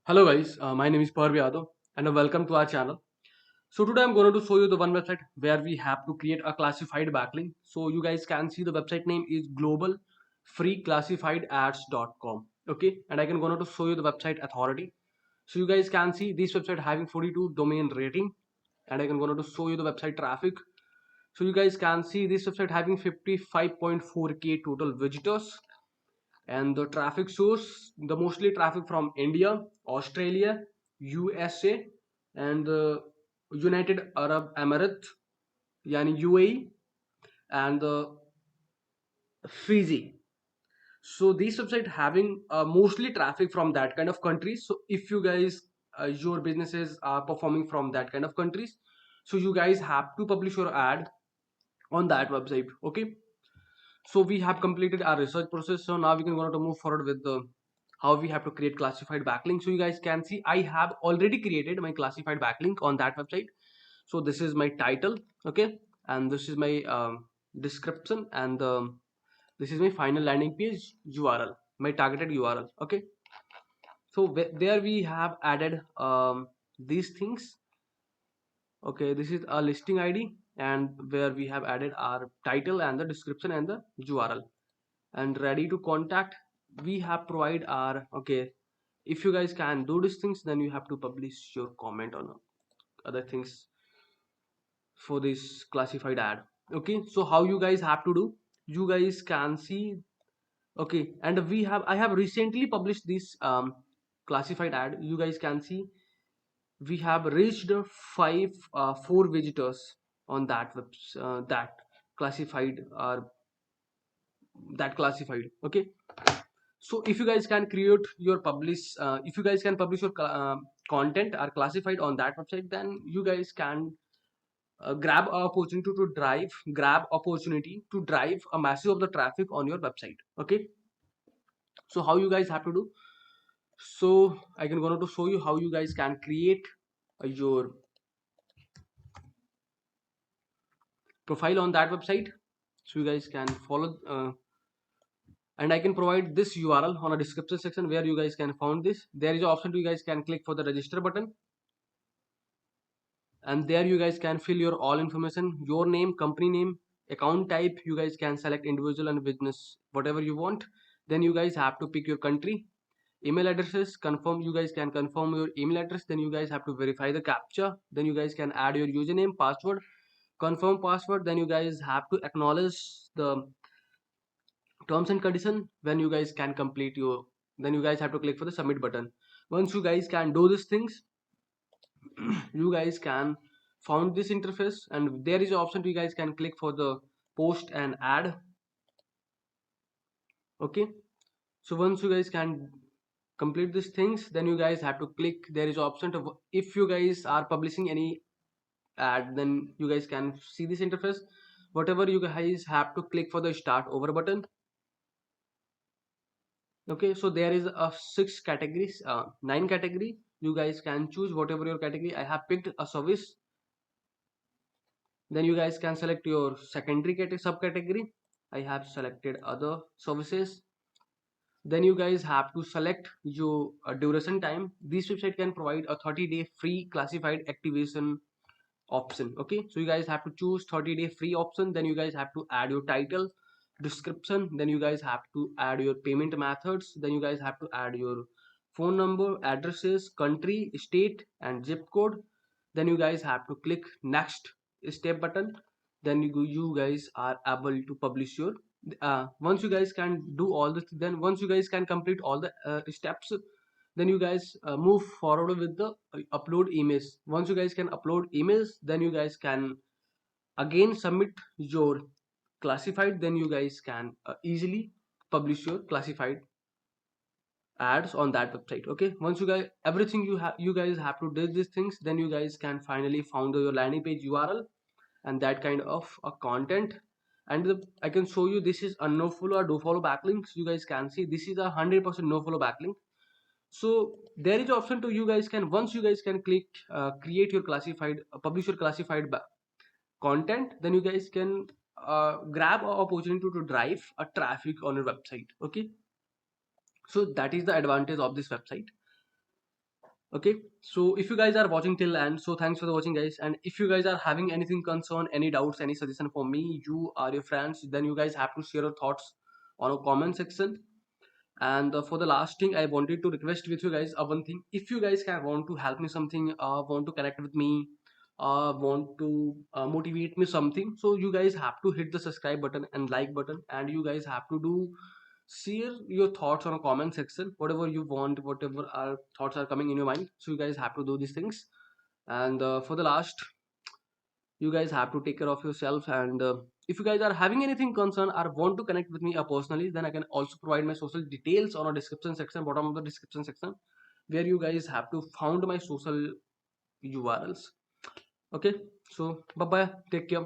Hello guys, my name is Parv Yadav and welcome to our channel. So today I'm going to show you the one website where we have to create a classified backlink. So you guys can see the website name is globalfreeclassifiedads.com. Okay, and I can going to show you the website authority. So you guys can see this website having 42 domain rating, and I can going to show you the website traffic. So you guys can see this website having 55.4k total visitors, and the traffic source, the mostly traffic from India, Australia, USA, and the United Arab Emirates, yani UAE, and the Fiji. So these website having mostly traffic from that kind of countries. So if you guys your businesses are performing from that kind of countries, so you guys have to publish your ad on that website. Okay, so we have completed our research process. So now we can going to move forward with the how we have to create classified backlink. So you guys can see I have already created my classified backlink on that website. So this is my title, okay, and this is my description, and this is my final landing page URL, my targeted URL. Okay, so there we have added these things. Okay, this is a listing ID, and where we have added our title and the description and the URL. And ready to contact, we have provide our, okay, if you guys can do these things, then you have to publish your comment on other things for this classified ad. Okay, so how you guys have to do, you guys can see. Okay, and I have recently published this classified ad. You guys can see we have reached four visitors on that that classified, okay. So if you guys can create your publish, if you guys can publish your content are classified on that website, then you guys can grab opportunity to drive a massive of the traffic on your website. Okay, so how you guys have to do, so I can going to show you how you guys can create your profile on that website. So you guys can follow, and I can provide this URL on a description section where you guys can find this. There is an option to you guys can click for the register button, and there you guys can fill your all information, your name, company name, account type. You guys can select individual and business, whatever you want. Then you guys have to pick your country, email addresses, confirm. You guys can confirm your email address. Then you guys have to verify the captcha. Then you guys can add your username, password, confirm password. Then you guys have to acknowledge the terms and condition. When you guys can complete your, then you guys have to click for the submit button. Once you guys can do these things, you guys can found this interface, and there is an option to you guys can click for the post and ad. Okay, so once you guys can complete these things, then you guys have to click. There is option to, if you guys are publishing any ad, then you guys can see this interface. Whatever, you guys have to click for the start over button. Okay, so there is a six categories, nine category. You guys can choose whatever your category. I have picked a service. Then you guys can select your secondary subcategory. I have selected other services. Then you guys have to select your duration time. This website can provide a 30-day free classified activation option. Okay, so you guys have to choose 30-day free option. Then you guys have to add your title, description. Then you guys have to add your payment methods. Then you guys have to add your phone number, addresses, country, state, and zip code. Then you guys have to click next step button. Then you guys are able to publish your, once you guys can do all this, then once you guys can complete all the steps, then you guys move forward with the upload emails. Once you guys can upload emails, then you guys can again submit your classified. Then you guys can easily publish your classified ads on that website. Okay, once you guys everything you guys have to do these things, then you guys can finally found your landing page URL and that kind of content. And I can show you, this is a no follow or do follow backlinks. You guys can see this is a 100% no follow backlink. So there is option to, you guys can, once you guys can click create your classified, publish your classified content, then you guys can grab an opportunity to drive a traffic on your website. Okay, so that is the advantage of this website. Okay, so if you guys are watching till end, so thanks for the watching guys. And if you guys are having anything concern, any doubts, any suggestion for me, you are your friends, then you guys have to share your thoughts on a comment section. And for the last thing, I wanted to request with you guys one thing. If you guys can want to help me something, want to connect with me, want to motivate me something, so you guys have to hit the subscribe button and like button, and you guys have to do share your thoughts on a comment section, whatever you want, whatever our thoughts are coming in your mind. So you guys have to do these things. And for the last, you guys have to take care of yourself. And if you guys are having anything concern or want to connect with me personally, then I can also provide my social details on a description section, bottom of the description section, where you guys have to found my social URLs. Okay, so bye bye, take care.